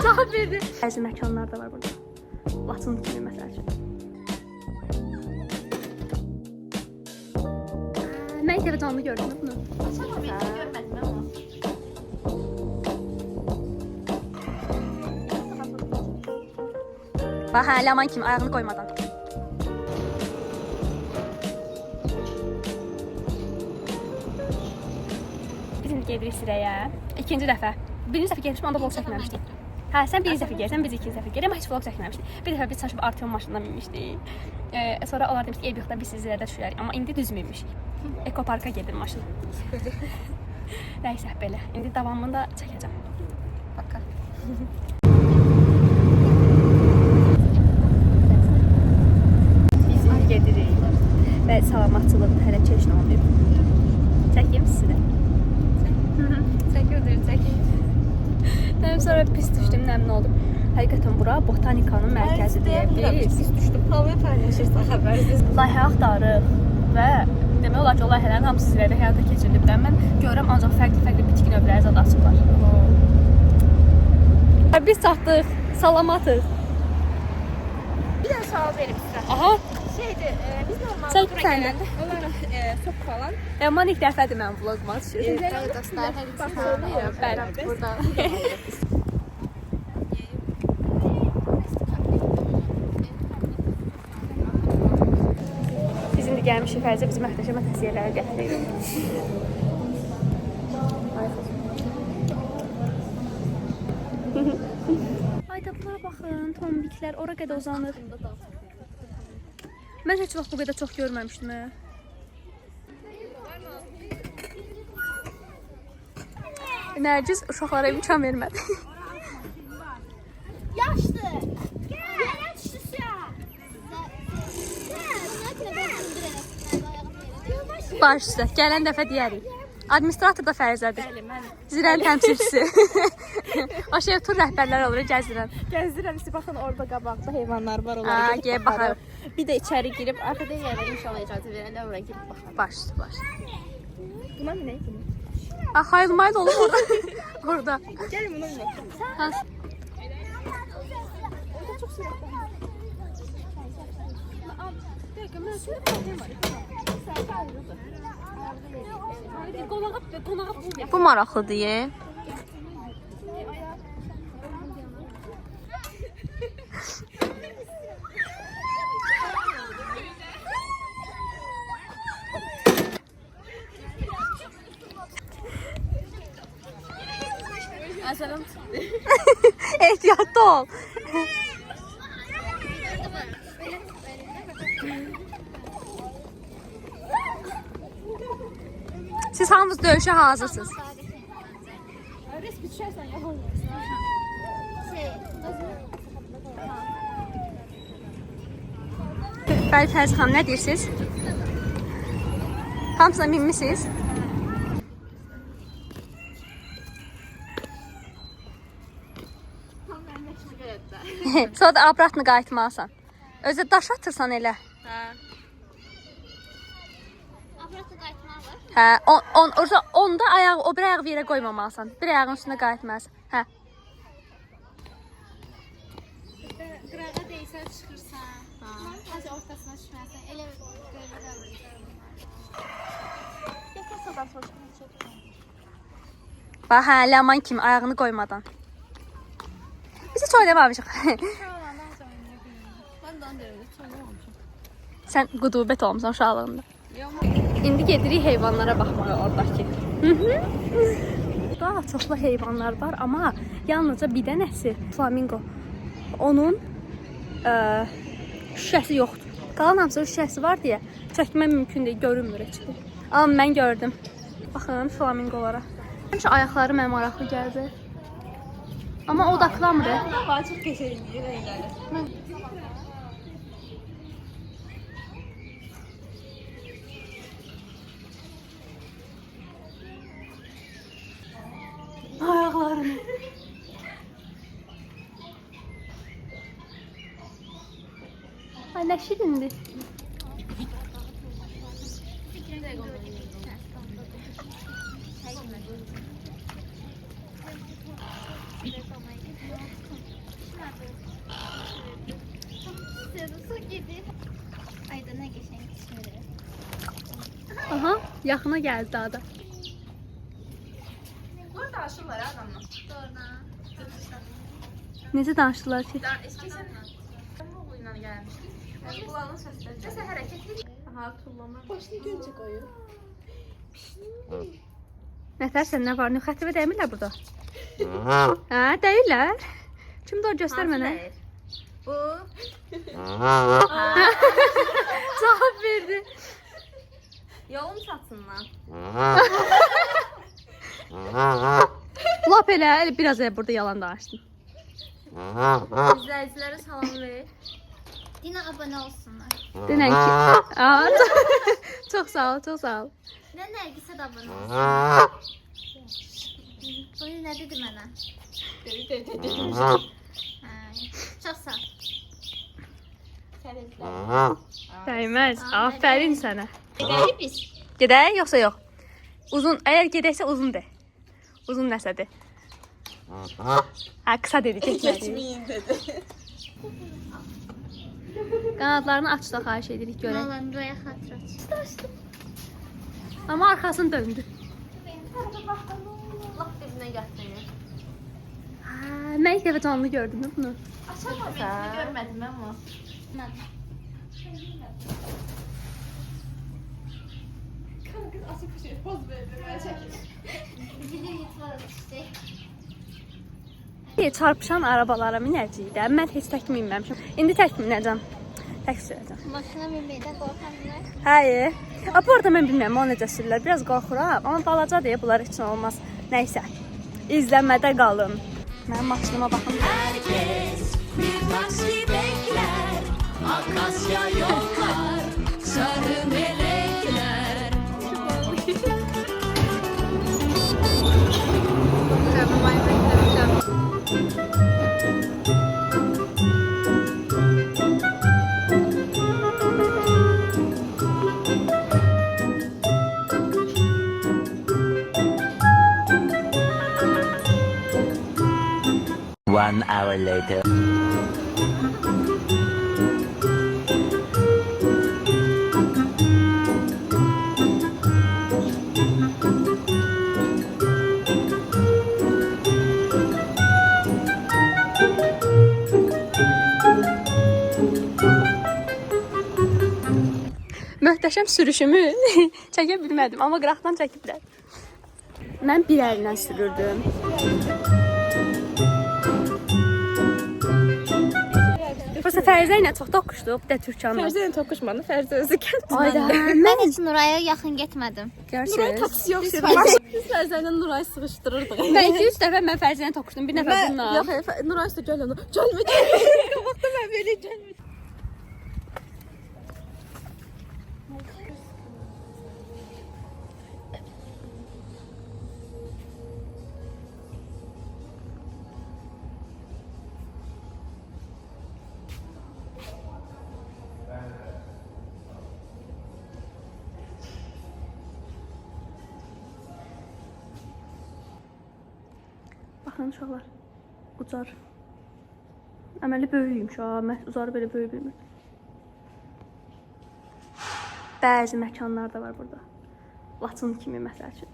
Cavab verdi. Bəzi məkanlar da var burada. Laçın kimi məsəl üçün. Mən ilk dəfə canlı gördüm bunu. Görmədim ama. Bax, hə, ləman kimi ayağını qoymadan. Biz indi gedirik sirəyə. İkinci dəfə. Birinci dəfə gelmişim, onda vlog çəkməmişdik. Hə, sən birinci dəfə gəlsən, biz ikinci dəfə gələk, amma heç vlog çəkməmişdik. Bir dəfə biz çaşıb Arteon maşından minmişdik. Sonra onlar demişdik, ev yoxdan biz sizlərdə düşürərik. Amma indi düz minmişik. Ekoparka gedir maşın. Nəysə, belə. İndi davamını da çəkəcəm. Bakka. Biz indi gedirik. Və salamatçılıqda hələ keşin olmayıb. Çəkeyim sizi də. Çəkim. Sonra pis düşdüm, nəmin oldum. Həqiqətən bura botanikanın mərkəzi deyə biliriz. Pis düşdüm. Havaya paylaşırsan xəbərsiz. Layihə axtarırıq və demək olar ki, o layihələrin hamısı sizlərdə həyata keçirilib. Mən görürəm ancaq fərqli bitki növləri zad açıblar. Biz çatdıq, salamatıq. Bir də sual verim sizə. Aha. Şeydir, biz normalde Çək buraya sən də. gələndə olaraq top falan. Yaman ilk dəfədir mən vloguma düşürüm. Bəli dostlar, hər ikisi söyləyirəm. Bəli, burada. Biz indi gəlmişik Fərizə bizi möhtəşəm təsirlərə gətirir. Ayda bunlara baxın, tombiklər ora qədər uzanır. Mən heç vaxt bu qədər çox görməmişdim. Nərgiz uşaqlara imkan vermədi. Yaşlı. Yerə düşdü ya. Baş üstə, gələn dəfə deyərik. Administrator da Fərizədir. Bəli, mən Zirənin təmsilçisi. Aşağı tur rəhbərlər olur, gəzdirən. gəzdirəm. Siz baxın, orada qabaqda heyvanlar var, onlara Aa, gedib gəl baxarıq. baxarıq. Bir də içəri girib, arxada yerə inşallah icazə verəndə oraya girib baxarıq. Baş üstə, baş. Buna minək mi? Hayıl mayıl olur orada. Orada. Gəlin buna minək. Hans. Orada çox sürətli. Bu maraqlıdır, ye. Əzələm. Ehtiyatlı ol. Siz hamınız döyüşə hazırsınız. Resmi düşərsən, yaxın. Bəli, Fəriz xanım, nə deyirsiniz? Hamısına minmisiniz? Sonra da abratını qayıtmalısan. Özü daş atırsan elə. Hə, onda ayağı, o bir ayağı bir yerə qoymamalısan. Bir ayağın üstünə qayıtmalısan. Hə. Qırağa deysən çıxırsan. Az ortasına düşməsən. Elə görürəm. Yaxın sonra çək. Bax, hə, ləman kimi ayağını qoymadan. Biz heç oynamamışıq. Mən də onu deyirəm, heç olmamışam. Sən qudubət olmusan uşaqlığında. Yox, İndi gedirik heyvanlara baxmağa oradakı. Daha çoxlu heyvanlar var, amma yalnızca bir dənəsi flamingo. Onun şüşəsi yoxdur. Qalan hamısı şüşəsi var deyə çəkmək mümkün deyil, görünmür heç bu. Amma mən gördüm. Baxın flamingolara. Həmişə ayaqları mənə maraqlı gəldi. Amma odaklamır. Hava çox qəşəngdir, rəngləri. Ayaqlarını. Ay, nə şirindir. Su gedir. Ayda nə qəşəng düşürür. Aha, yaxına gəldi daha da. Burada aşırlar adamla. Doğrudan. Necə danışdılar ki? Eskişen bu oyundan gelmiştik. Kulağının sesleri. Mesela hareketli. Aha tullama. Başını görəcək oyun. Nətər sən nə var? Xətrivə dəymirlər burada. Hə, deyirlər. Kimdə o göstər mənə. Bu. Cavab verdi. Yolum satsınlar. Lap elə biraz burada yalan danışdın. İzləyicilərə salam ver. Dinə abunə olsunlar. Denən ki. Aa, çox sağ ol, çox sağ ol. Nə Nərgisə də abunə olsun. Bunu nə dedi mənə? Çox sağ ol. Dəyməz. Afərin sənə. Gedərik biz. Gedək yoxsa yox? Uzun, əgər gedəksə uzun de. Uzun nəsədir? Ha, qısa dedi, getmədi. dedi. Qanadlarını aç da xahiş edirik görək. Mallarını buraya xatır aç. Amma arxasını döndü. Laf dibinə gətirir. Ha, mən ilk dəfə canlı gördüm bunu. Aşağı momentini görmədim amma. Mən. Kız açıq bir şey poz verdi. Mən çəkim. Bilir yetvar işte. Çarpışan arabalara minəcəyik də. Mən heç tək minməmişəm. İndi tək minəcəm. Tək sürəcəm. Maşına binməkdən qorxanlar. Hayır. Apa orada mən bilmirəm, o necə sürürlər. Biraz qorxuram, amma balaca deyə bunlar üçün olmaz. Nəysə, izləmədə qalın. Mənim maşınıma baxın. Herkes bir taksi bekler, akasya yollar, sarı melekler. One hour later. Möhtəşəm sürüşümü çəkə bilmədim, amma qıraqdan çəkiblər. Mən bir əlinə sürürdüm. Bursa Fərizə ilə çox toqquşduq, də Türkanla. Fərzə ilə toqquşmadı. Fərzə özü gəldi. Ayda, Mən heç Nuraya yaxın getmədim. görürsünüz. Yox, biz Fərzə ilə Nuray sıxışdırırdıq. Mən 2-3 dəfə mən Fərizə ilə toqquşdum, bir dəfə bununla. Yox, Nuray üstə gəlmə. Gəlmə. Qabaqda mən belə gəlmə. Baxın uşaqlar, ucar. Əməli böyüyümüş ha, mən ucarı belə böyü bilmirdim. Bəzi məkanlar da var burada. Laçın kimi məsəl üçün.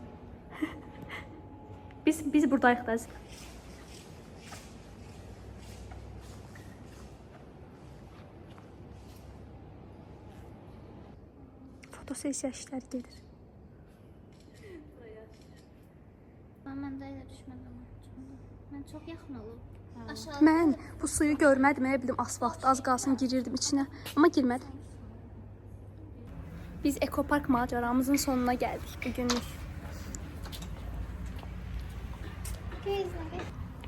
biz buradayıq da. Fotosesiya işləri gedir. Mən də elə düşmədim. Mən çox yaxın olub. Aşağı. Mən bu suyu görmədim, elə bildim asfaltda az qalsın girirdim içinə, amma girmədim. Biz ekopark maceramızın sonuna gəldik bugünlük.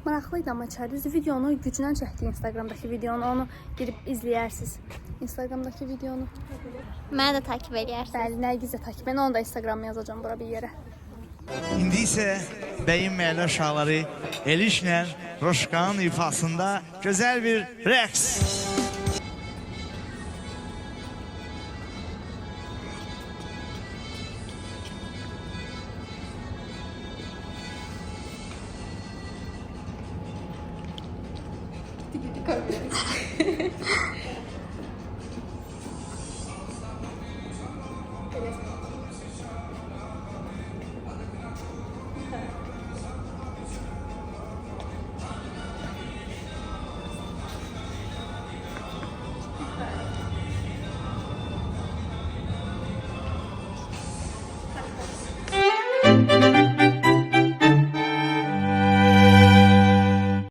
Maraqlıydı amma içəridə videonu güclə çəkdik Instagramdakı videonu, onu girib izləyərsiniz. Instagramdakı videonu. Məni də takip edərsiniz. Bəli, Nərgizə takip edin, onu da Instagram yazacağım bura bir yerə. İndi isə Bəyin Məhəllə uşaqları Elişlə Roşkanın ifasında gözəl bir rəqs.